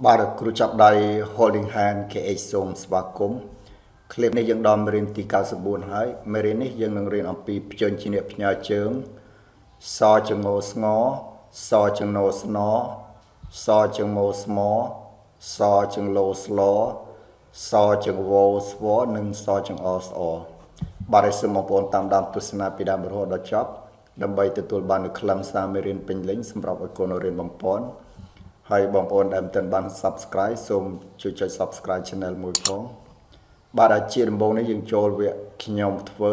បាទគ្រូចាប់ដៃ holding hand KH សូមស្វាគមន៍ clip នេះយើងដល់មេរៀនទី94ហើយមេរៀននេះយើងនឹងរៀនអំពីព្យញ្ជនៈផ្ញើជើងសចងោស្ងសចងោស្នសចងោស្មសចងលោស្លសចងវោស្វនិងសចងអស្អបាទសូមបងប្អូនតាមដានទស្សនាពីដើមរហូតដល់ចប់ដើម្បីទទួលបាននូវខ្លឹមសារមេរៀនពេញលេញសម្រាប់ឲ្យកូនរៀនបងប្អូនហើយបងប្អូនដែលមិនទាន់បាន Subscribe សូមជួយចុច Subscribe Channel មួយផងបាទអាជាដំបូងនេះយើងចូលវគ្គខ្ញុំធ្វើ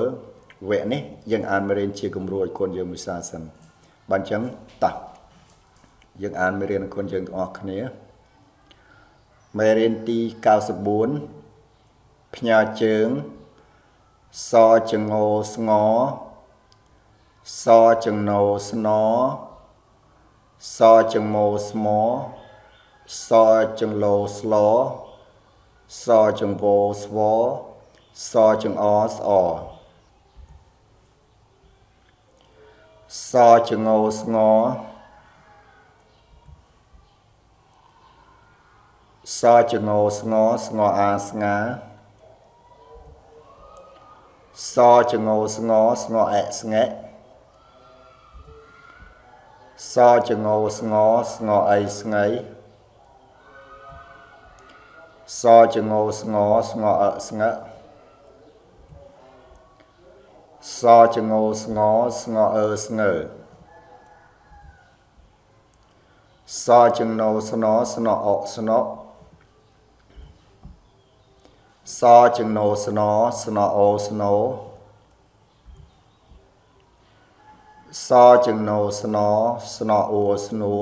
វគ្គនេះយើងអានមេរៀនជាគំរូឲ្យកូនយើងមួយសារសិនបាទអញ្ចឹងតោះយើងអានមេរៀនឲ្យកូនយើងទាំងអស់គ្នាមេរៀនទី94ផ្ញើជើងសចងោស្ងសចងោស្នសចងមោស្មសចងលោស្លសចងវោស្វសចងអស្អសចងោស្ងសចងោស្ងស្ងអាស្ងាសចងោស្ងស្ងអែស្ងែសចងោស្ងស្ងអីស្ងៃសចងោស្ងស្ងអស្ងសចងោស្ងស្ងអស្ងើសចងោស្នស្នអស្នសចងោស្នស្នអស្ណោសចងោស្នស្នអស្នួ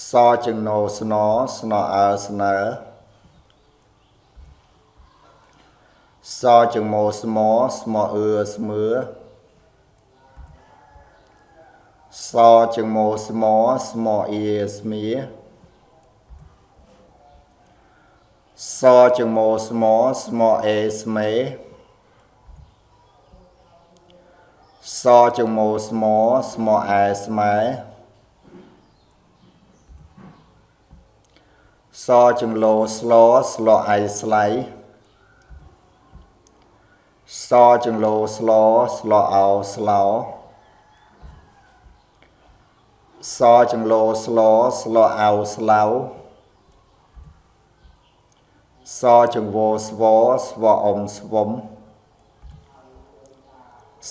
សចងោស្នស្នអើស្នើសចងោស្មស្មអឺស្មើសចងោស្មស្មអៀស្មៀសចងោស្មស្មអេស្មេសចងោស្មស្មអែស្មែសចងលោស្លស្លអៃស្លៃសចងលោស្លស្លអោស្លោសចងលោស្លស្លអោស្លៅសចងវោស្វស្វអមស្វំ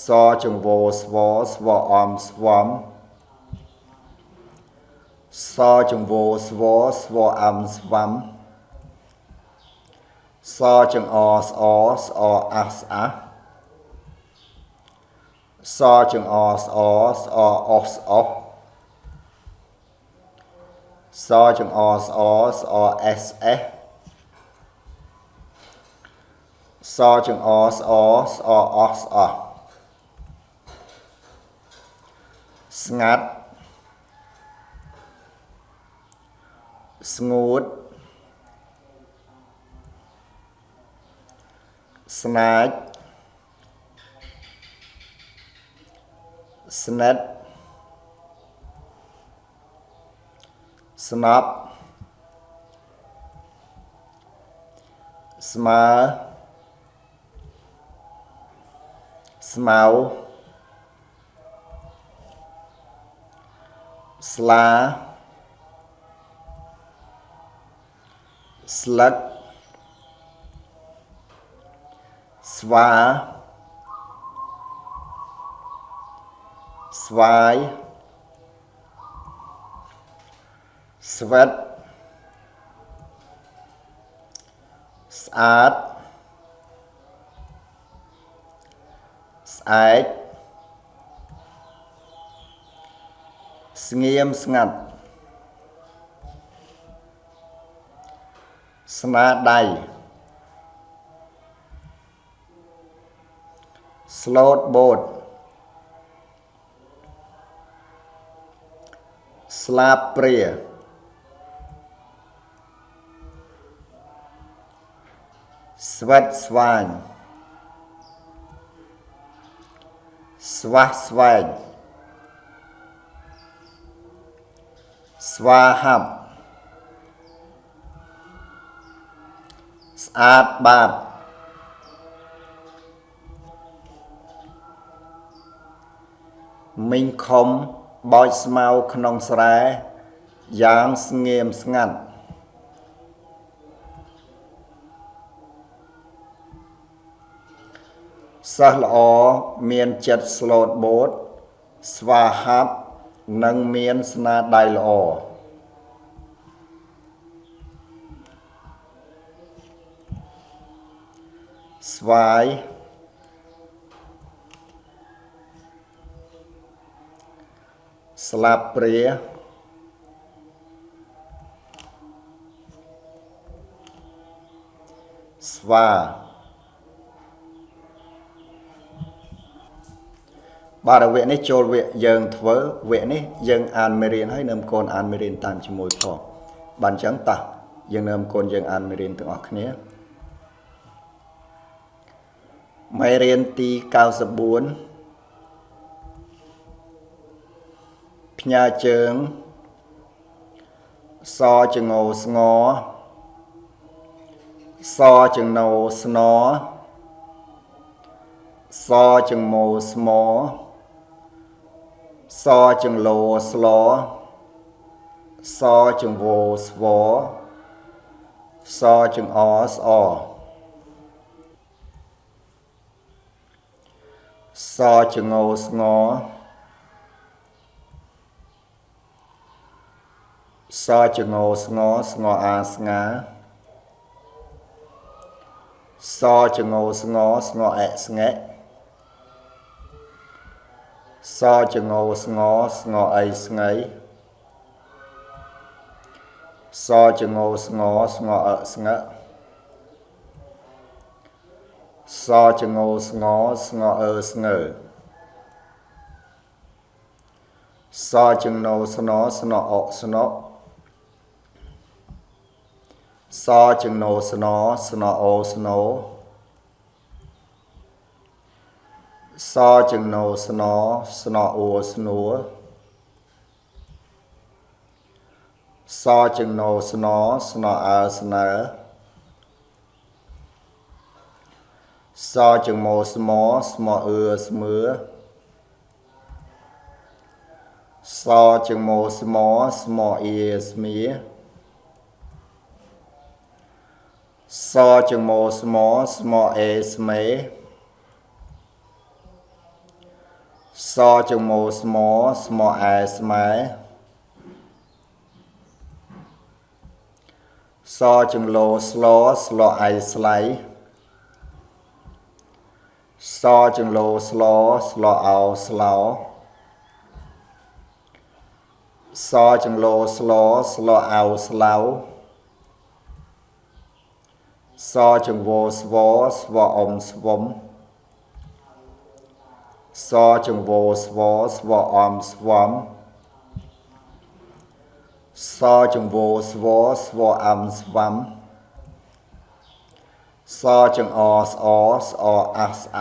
សចងវោស្វស្វអមស្វំសចងវោស្វស្វអមស្វំសចងអស្អស្អអាស្អាសចងអស្អស្អអស្អសចងអស្អស្អអេសអេសចងអស្អស្អអស្អស្ងាត់ស្ងួតស្នាចស្និទ្ធស្នប់ស្មើស្មៅស្លាស្លឹកស្វាស្វាយស្វិតស្អាតស្អែកស្ងៀមស្ងាត់ស្នាដៃស្លូតបូតស្លាបព្រាស្វិតស្វាញស្វះស្វែង ស្វាហាប់ស្អាតបាតមីងខំបោចស្មៅក្នុងស្រែយ៉ាងស្ងៀមស្ងាត់សិស្សល្អមានចិត្តស្លូតបូតស្វាហាប់និងមានស្នាដៃល្អស្វាយស្លាបព្រាស្វាបាទវគ្គនេះចូលវគ្គយើងធ្វើវគ្គនេះយើងអានមេរៀនហើយនឹមកូនអានមេរៀនតាមជាមួយផងបាទអញ្ចឹងតោះយើងនឹមកូនយើងអានមេរៀនទាំងអស់គ្នាមេរៀនទី94ផ្ញើជើងសចងោស្ងសចងោស្នសចងោស្មសចងលោស្លសចងវោស្វសចងអស្អសចងោស្ងសចងោស្ងស្ងអាស្ងាសចងោស្ងស្ងអស្ងែសចងោស្ងស្ងអីស្ងៃសចងោស្ងស្ងអស្ងើសចងោស្ងស្ងអស្ងើសចងោស្នស្នអស្នសចងោស្នស្នអូស្នោសចងោស្នស្នអូស្នួសចងោស្នស្នអើស្នើសចងោស្មស្មអឺស្មើសចងោស្មស្មអ៊ីស្មៀសចងោស្មស្មអេស្មេសចងោស្មស្មអែស្មែសចងលោស្លស្លអៃស្លៃសចងលោស្លស្លអោស្លោសចងលោស្លស្លអោស្លៅសចងវោស្វស្វអមស្វំសចងវោស្វស្វអមស្វំសចងវោស្វស្វអមស្វំសចងអស្អស្អអស្អ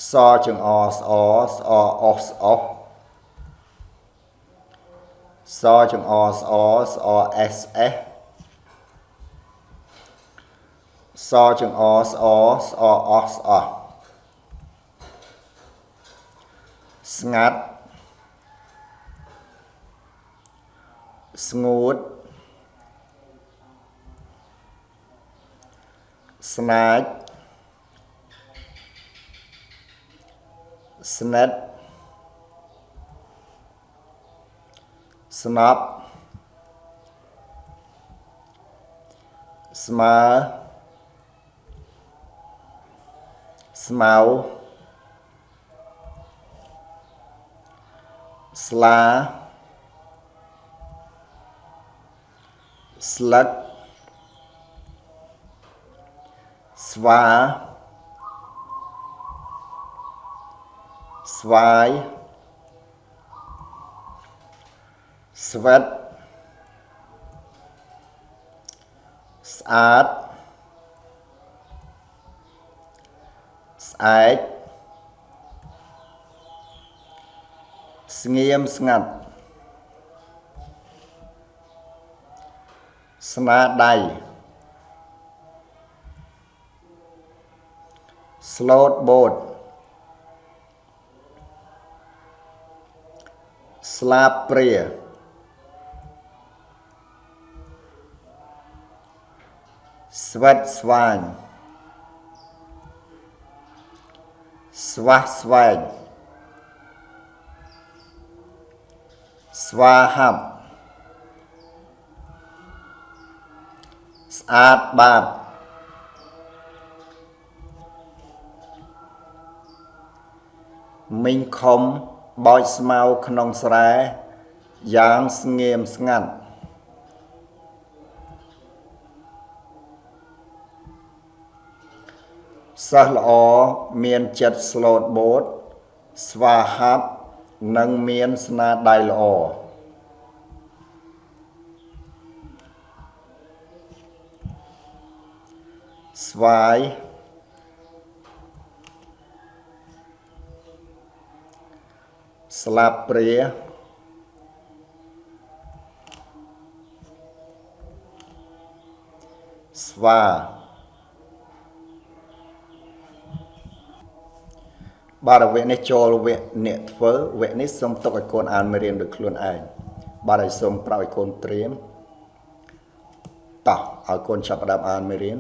សចងអស្អស្អអស្អសចងអស្អស្អអេសអេសចងអស្អស្អអស្អស្ងាត់ស្ងួតស្នាចស្និតស្នប់ស្មើស្មៅស្លាស្លឹកស្វាស្វាយស្វិតស្អាតស្អែកស្ងៀមស្ងាត់ ស្នាដៃ slot boat ស្លាបព្រាស្វិតស្វាញស្វះស្វែងស្វាហាប់ស្អាតបាតមីងខំបោចស្មៅក្នុងស្រែយ៉ាងស្ងៀមស្ងាត់សិស្សល្អមានចិត្ត slot boat ស្វាហាប់និងមានស្នាដៃល្អស្វាយស្លាបព្រាស្វាបាទវគ្គនេះចូលវគ្គអ្នកធ្វើវគ្គនេះសូមទុកឲ្យកូនអានមេរៀនដោយខ្លួនឯងបាទហើយសូមប្រាប់ឲ្យកូនត្រៀមតោះឲ្យកូនចាប់ផ្ដើមអានមេរៀន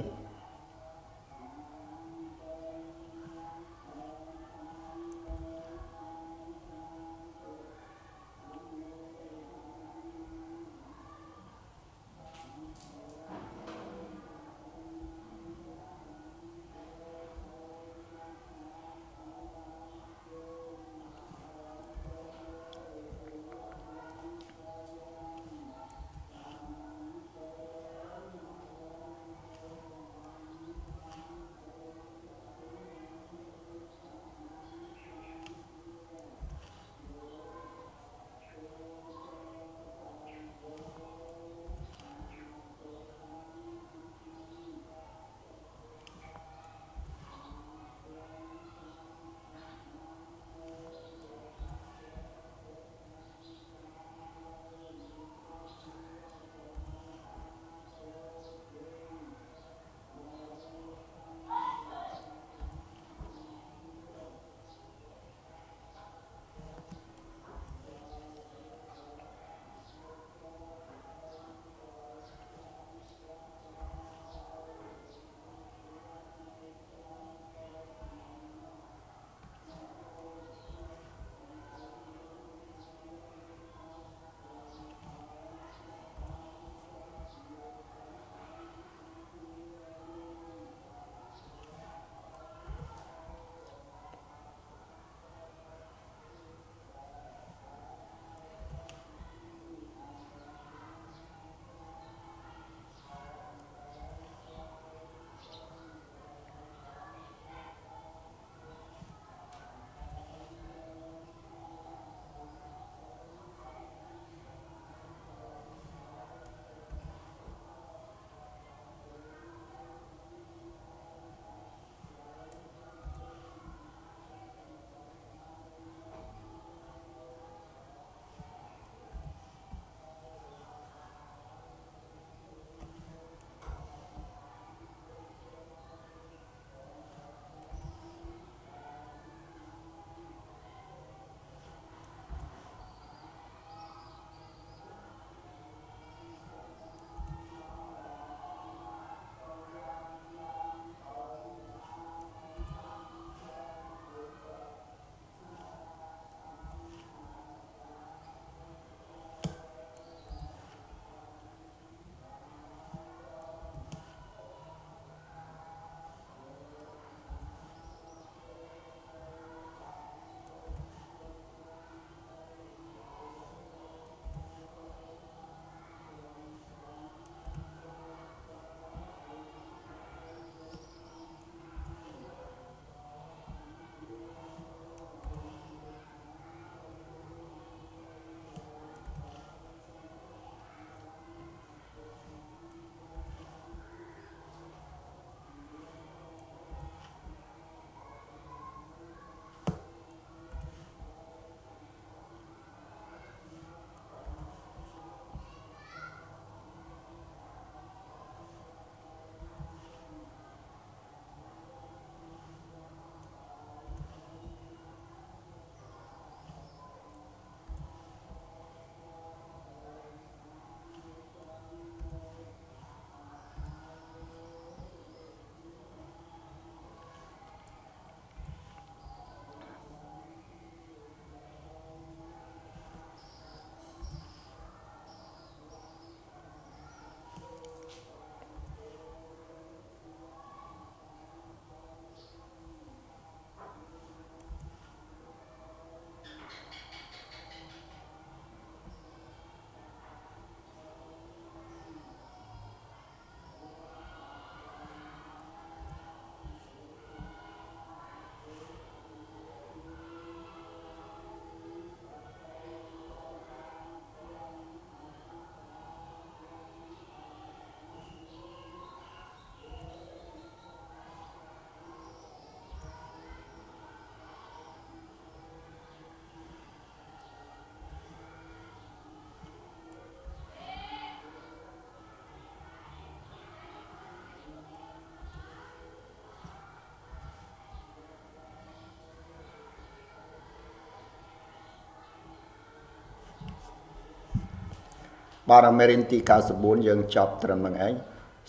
បាទមេរៀនទី94យើងចប់ត្រឹមនឹងឯង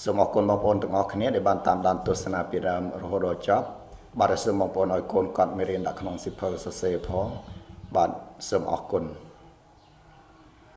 សូមអរគុណបងប្អូនទាំងអស់គ្នាដែលបានតាមដានទស្សនាពីដើមរហូតដល់ចប់បាទសូមបងប្អូនឲ្យកូនកត់មេរៀនដាក់ក្នុងសៀវភៅសរសេរផងបាទសូមអរគុណ